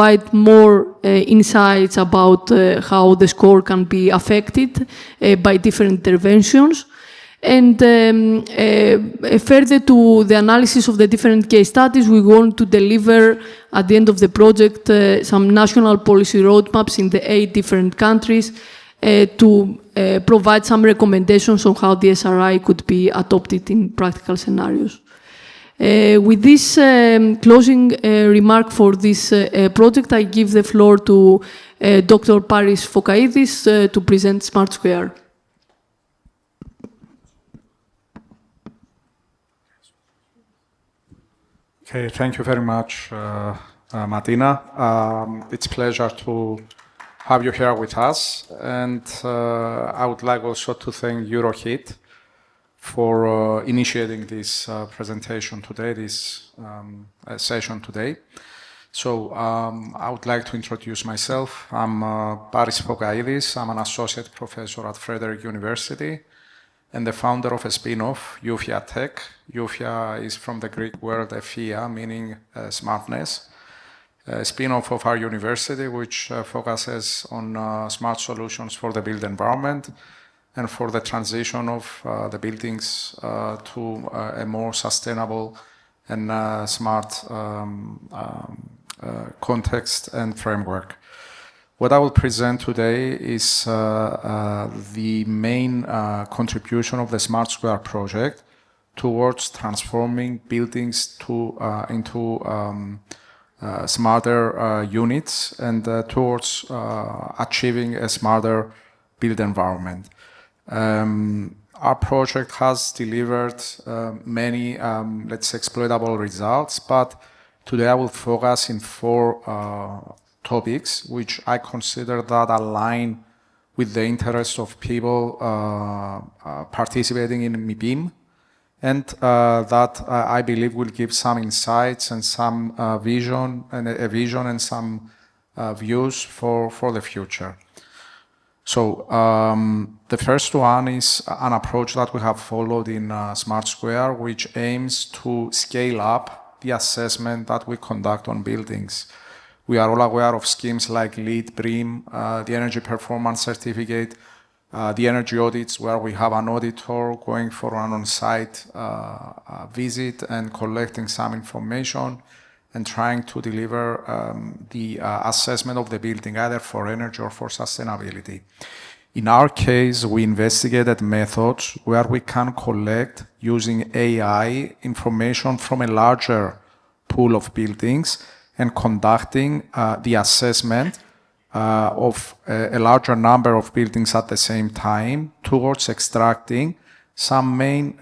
provide more insights about how the score can be affected by different interventions. And further to the analysis of the different case studies, we want to deliver at the end of the project some national policy roadmaps in the 8 different countries to provide some recommendations on how the SRI could be adopted in practical scenarios. With this closing remark for this project, I give the floor to Dr. Paris Fokaidis to present Smart Square. Okay, thank you very much, Martina. It's a pleasure to have you here with us, and I would like also to thank EuroHit for initiating this presentation today, this session today. So I would like to introduce myself. I'm Paris Fokaidis. I'm an associate professor at Frederick University and the founder of a spin-off, Eufia Tech. Eufia is from the Greek word epheia, meaning smartness. A spin-off of our university, which focuses on smart solutions for the built environment and for the transition of the buildings to a more sustainable and smart context and framework. What I will present today is the main contribution of the Smart Square project towards transforming buildings into smarter units and towards achieving a smarter built environment. Our project has delivered many, let's say, exploitable results, but today I will focus in 4 topics which I consider that align with the interests of people participating in MIPIM, and that I believe will give some insights and some vision and some views for the future. So the first one is an approach that we have followed in Smart Square, which aims to scale up the assessment that we conduct on buildings. We are all aware of schemes like LEED, BREEAM, the Energy Performance Certificate, the energy audits, where we have an auditor going for an on-site visit and collecting some information and trying to deliver the assessment of the building, either for energy or for sustainability. In our case, we investigated methods where we can collect, using AI, information from a larger pool of buildings and conducting the assessment of a larger number of buildings at the same time towards extracting some main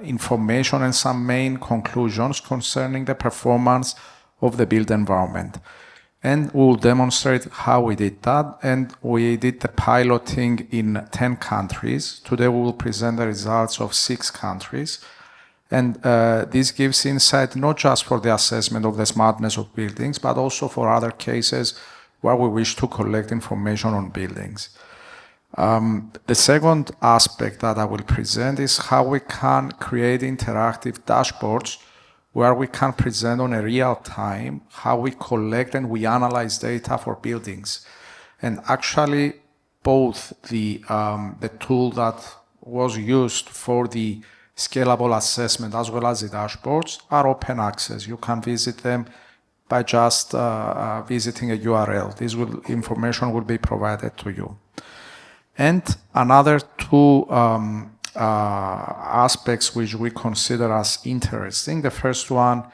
information and some main conclusions concerning the performance of the built environment. And we will demonstrate how we did that. And we did the piloting in 10 countries. Today we will present the results of 6 countries. And this gives insight not just for the assessment of the smartness of buildings, but also for other cases where we wish to collect information on buildings. The second aspect that I will present is how we can create interactive dashboards where we can present on a real time how we collect and we analyze data for buildings. And actually, both the tool that was used for the scalable assessment as well as the dashboards are open access. You can visit them by just visiting a URL. This information will be provided to you. And another 2 aspects which we consider as interesting. The first one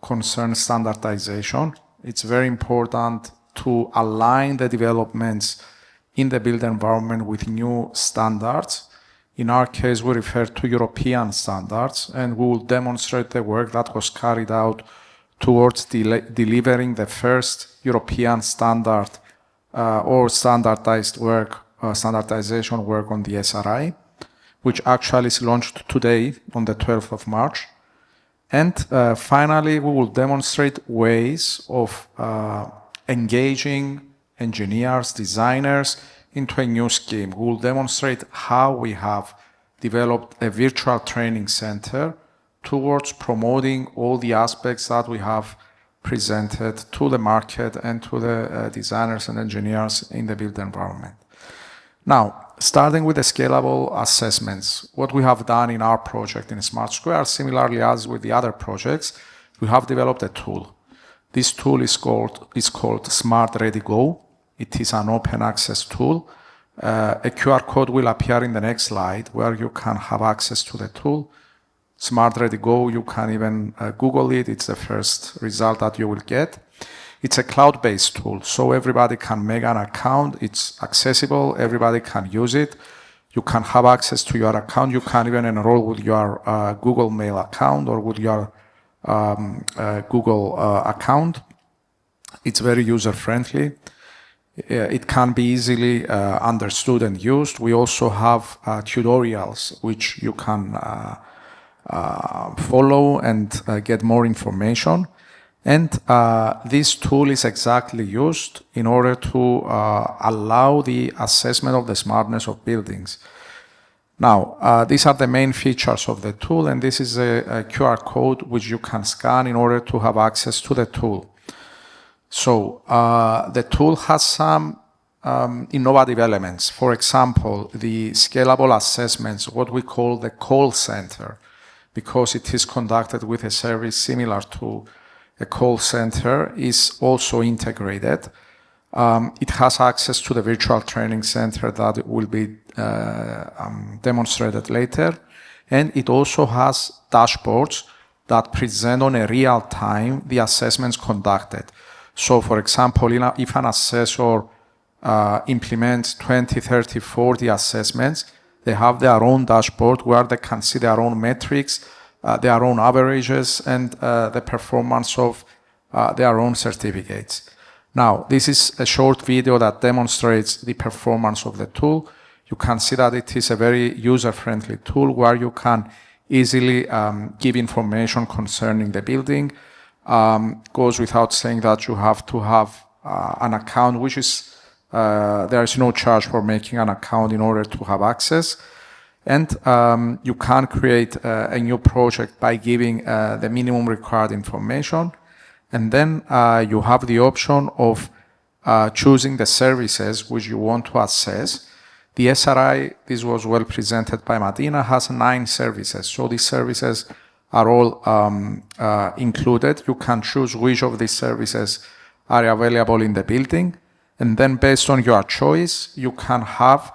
concerns standardization. It's very important to align the developments in the built environment with new standards. In our case, we refer to European standards, and we will demonstrate the work that was carried out towards delivering the first European standard or standardization work on the SRI, which actually is launched today on the 12th of March. And finally, we will demonstrate ways of engaging engineers, designers into a new scheme. We will demonstrate how we have developed a virtual training center towards promoting all the aspects that we have presented to the market and to the designers and engineers in the built environment. Now, starting with the scalable assessments, what we have done in our project in Smart Square, similarly as with the other projects, we have developed a tool. This tool is called Smart Ready Go. It is an open access tool. A QR code will appear in the next slide where you can have access to the tool. Smart Ready Go, you can even Google it. It's the first result that you will get. It's a cloud-based tool, so everybody can make an account. It's accessible. Everybody can use it. You can have access to your account. You can even enroll with your Google Mail account or with your Google account. It's very user-friendly. It can be easily understood and used. We also have tutorials which you can follow and get more information. And this tool is exactly used in order to allow the assessment of the smartness of buildings. Now, these are the main features of the tool, and this is a QR code which you can scan in order to have access to the tool. So the tool has some innovative elements. For example, the scalable assessments, what we call the call center, because it is conducted with a service similar to a call center, is also integrated. It has access to the virtual training center that will be demonstrated later. And it also has dashboards that present on a real time the assessments conducted. So for example, if an assessor implements 20, 30, 40 assessments, they have their own dashboard where they can see their own metrics, their own averages, and the performance of their own certificates. Now, this is a short video that demonstrates the performance of the tool. You can see that it is a very user-friendly tool where you can easily give information concerning the building. Goes without saying that you have to have an account, which is, there is no charge for making an account in order to have access. And you can create a new project by giving the minimum required information. And then you have the option of choosing the services which you want to assess. The SRI, this was well presented by Martina, has 9 services. So these services are all included. You can choose which of these services are available in the building. And then based on your choice, you can have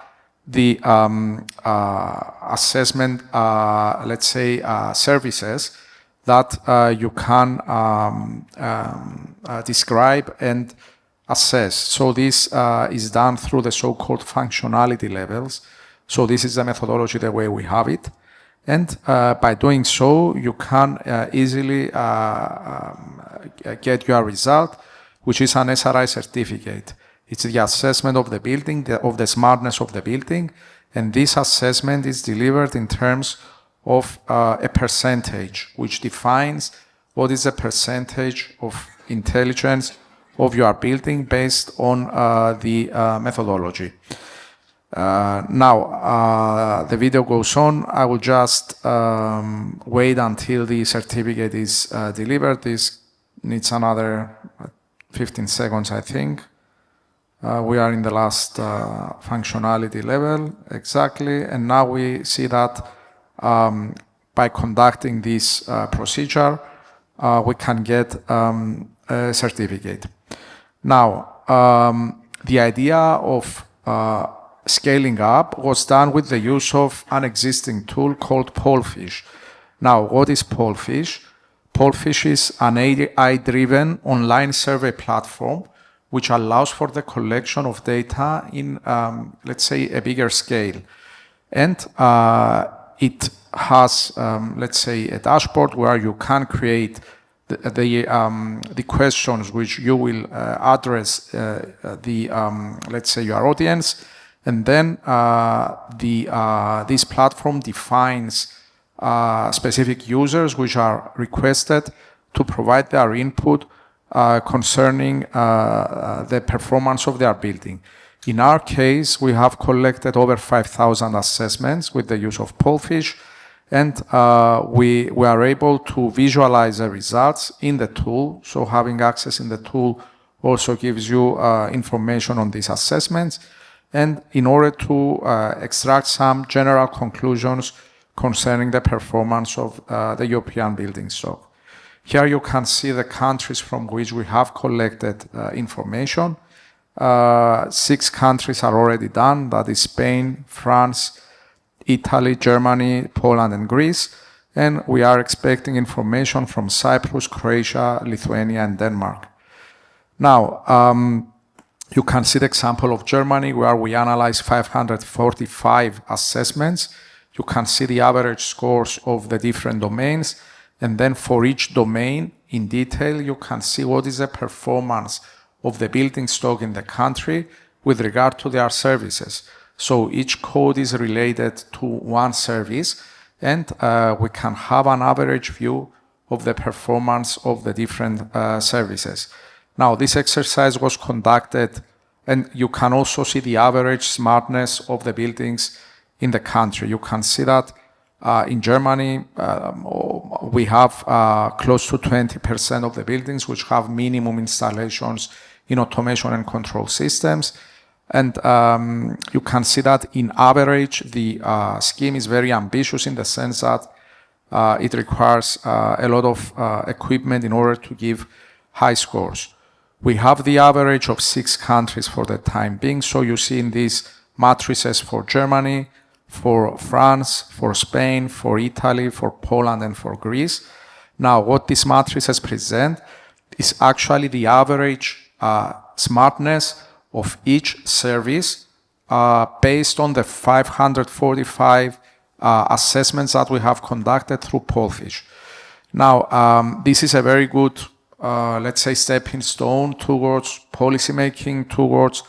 the assessment, let's say, services that you can describe and assess. So this is done through the so-called functionality levels. So this is the methodology, the way we have it. And by doing so, you can easily get your result, which is an SRI certificate. It's the assessment of the building, of the smartness of the building. And this assessment is delivered in terms of a percentage, which defines what is the percentage of intelligence of your building based on the methodology. Now, the video goes on. I will just wait until the certificate is delivered. This needs another 15 seconds, I think. We are in the last functionality level, exactly. And now we see that by conducting this procedure, we can get a certificate. Now, the idea of scaling up was done with the use of an existing tool called Polefish. Now, what is Polefish? Polefish is an AI-driven online survey platform which allows for the collection of data in, let's say, a bigger scale. And it has, let's say, a dashboard where you can create the questions which you will address let's say, your audience. And then this platform defines specific users which are requested to provide their input concerning the performance of their building. In our case, we have collected over 5,000 assessments with the use of Polefish, And we are able to visualize the results in the tool. So having access in the tool also gives you information on these assessments. And in order to extract some general conclusions concerning the performance of the European building stock. Here you can see the countries from which we have collected information. 6 countries are already done, that is Spain, France, Italy, Germany, Poland, and Greece. And we are expecting information from Cyprus, Croatia, Lithuania, and Denmark. Now, you can see the example of Germany, where we analyze 545 assessments. You can see the average scores of the different domains. And then for each domain, in detail, you can see what is the performance of the building stock in the country with regard to their services. So each code is related to one service, and we can have an average view of the performance of the different services. Now, this exercise was conducted, and you can also see the average smartness of the buildings in the country. You can see that in Germany, we have close to 20% of the buildings which have minimum installations in automation and control systems. And you can see that in average, the scheme is very ambitious in the sense that it requires a lot of equipment in order to give high scores. We have the average of 6 countries for the time being. So you see in these matrices for Germany, for France, for Spain, for Italy, for Poland, and for Greece. Now, what these matrices present is actually the average smartness of each service based on the 545 assessments that we have conducted through Polfish. Now, this is a very good, let's say, stepping stone towards policymaking, towards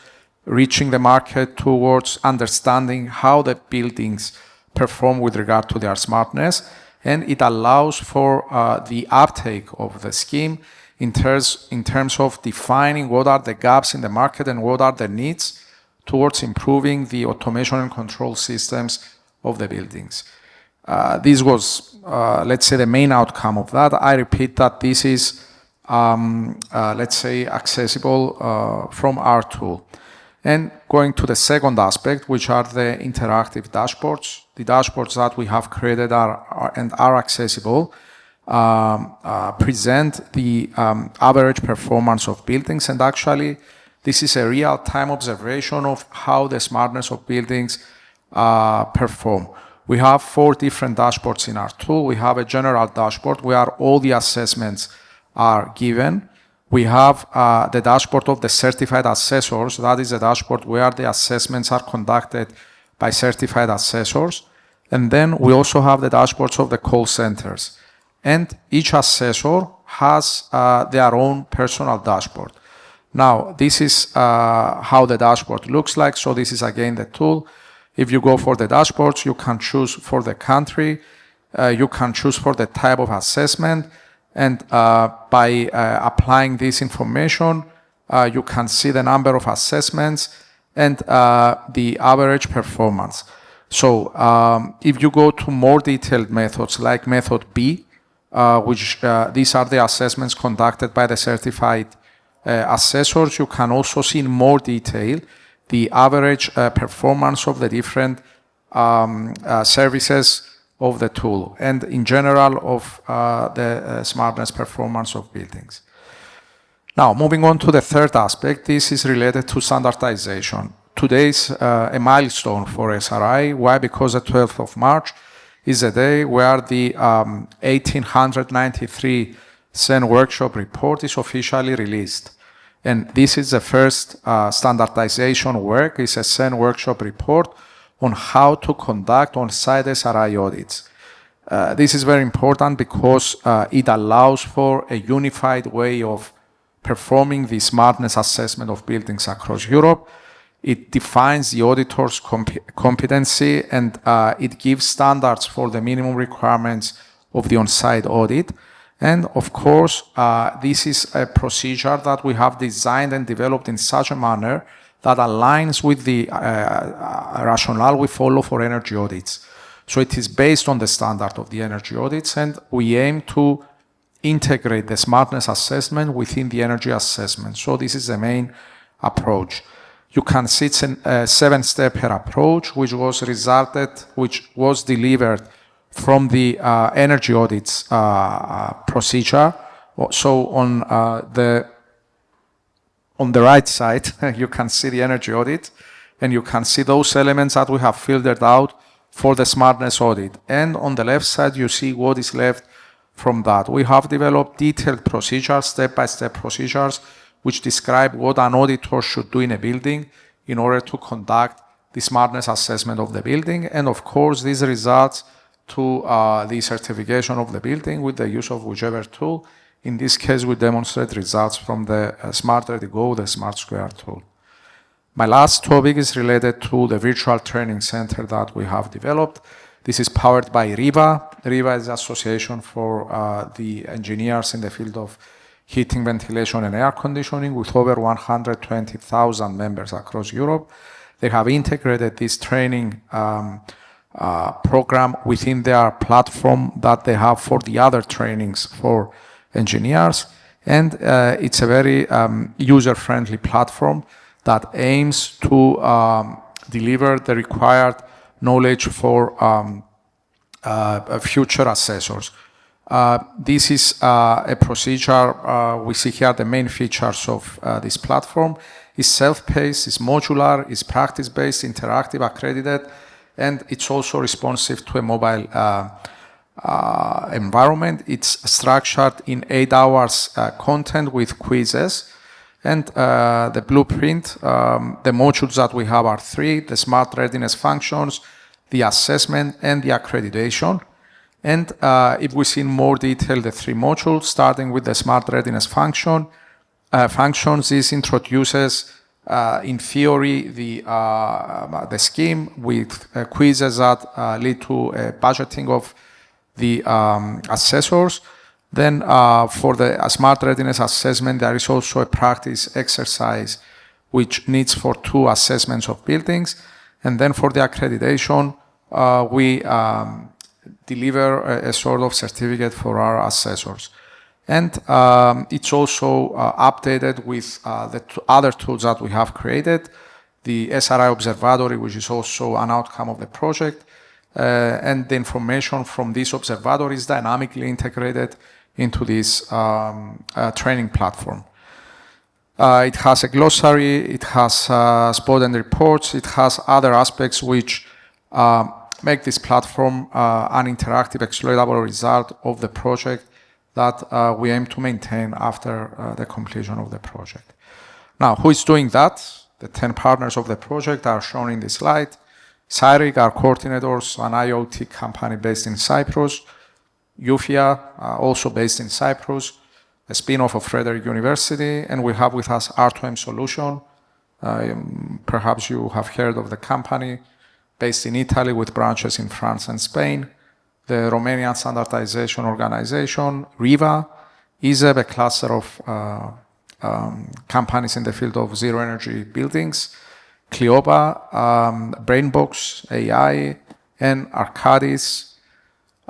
reaching the market, towards understanding how the buildings perform with regard to their smartness. And it allows for the uptake of the scheme in terms of defining what are the gaps in the market and what are the needs towards improving the automation and control systems of the buildings. This was, let's say, the main outcome of that. I repeat that this is, let's say, accessible from our tool. And going to the second aspect, which are the interactive dashboards. The dashboards that we have created are accessible, present the average performance of buildings. And actually, this is a real-time observation of how the smartness of buildings perform. We have 4 different dashboards in our tool. We have a general dashboard where all the assessments are given. We have the dashboard of the certified assessors. That is a dashboard where the assessments are conducted by certified assessors. And then we also have the dashboards of the call centers. And each assessor has their own personal dashboard. Now, this is how the dashboard looks like. So this is again the tool. If you go for the dashboards, you can choose for the country, you can choose for the type of assessment, and by applying this information, you can see the number of assessments and the average performance. So if you go to more detailed methods like method B, which these are the assessments conducted by the certified assessors, you can also see in more detail the average performance of the different services of the tool and in general of the smartness performance of buildings. Now, moving on to the third aspect, this is related to standardization. Today is a milestone for SRI. Why? Because the 12th of March is a day where the 1893 CEN workshop report is officially released. And this is the first standardization work. It's a CEN workshop report on how to conduct on-site SRI audits. This is very important because it allows for a unified way of performing the smartness assessment of buildings across Europe. It defines the auditor's competency and it gives standards for the minimum requirements of the on-site audit. And of course, this is a procedure that we have designed and developed in such a manner that aligns with the rationale we follow for energy audits. So it is based on the standard of the energy audits, and we aim to integrate the smartness assessment within the energy assessment. So this is the main approach. You can see it's a 7-step approach, which was delivered from the energy audits procedure. So on the right side, you can see the energy audit, and you can see those elements that we have filtered out for the smartness audit. And on the left side, you see what is left from that. We have developed detailed procedures, step-by-step procedures, which describe what an auditor should do in a building in order to conduct the smartness assessment of the building. And of course, these results to the certification of the building with the use of whichever tool. In this case, we demonstrate results from the Smart Ready Go, the Smart Square tool. My last topic is related to the virtual training center that we have developed. This is powered by RIVA. RIVA is the association for the engineers in the field of heating, ventilation, and air conditioning, with over 120,000 members across Europe. They have integrated this training program within their platform that they have for the other trainings for engineers. And it's a very user-friendly platform that aims to deliver the required knowledge for future assessors. This is a procedure. We see here the main features of this platform. It's self-paced, it's modular, it's practice-based, interactive, accredited, and it's also responsive to a mobile environment. It's structured in 8 hours content with quizzes. And the blueprint, the modules that we have are 3, the smart readiness functions, the assessment, and the accreditation. And if we see in more detail the 3 modules, starting with the smart readiness functions, this introduces, in theory, the scheme with quizzes that lead to budgeting of the assessors. Then for the smart readiness assessment, there is also a practice exercise which needs for 2 assessments of buildings. And then for the accreditation, we deliver a sort of certificate for our assessors. And it's also updated with the other tools that we have created, the SRI Observatory, which is also an outcome of the project. And the information from this observatory is dynamically integrated into this training platform. It has a glossary, it has spot and reports, it has other aspects which make this platform an interactive, exploitable result of the project that we aim to maintain after the completion of the project. Now, who is doing that? The 10 partners of the project are shown in this slide. Cyric, our coordinators, an IoT company based in Cyprus. UFIA, also based in Cyprus, a spin-off of Frederick University, and we have with us R2M Solution. Perhaps you have heard of the company, based in Italy with branches in France and Spain. The Romanian Standardization Organization, RIVA, ISEB, a cluster of companies in the field of zero-energy buildings, Cleopa, Brainbox AI, and Arcadis,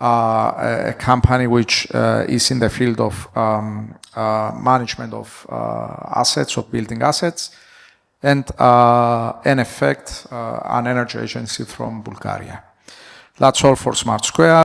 a company which is in the field of management of assets, of building assets, and in effect, an energy agency from Bulgaria. That's all for Smart Square.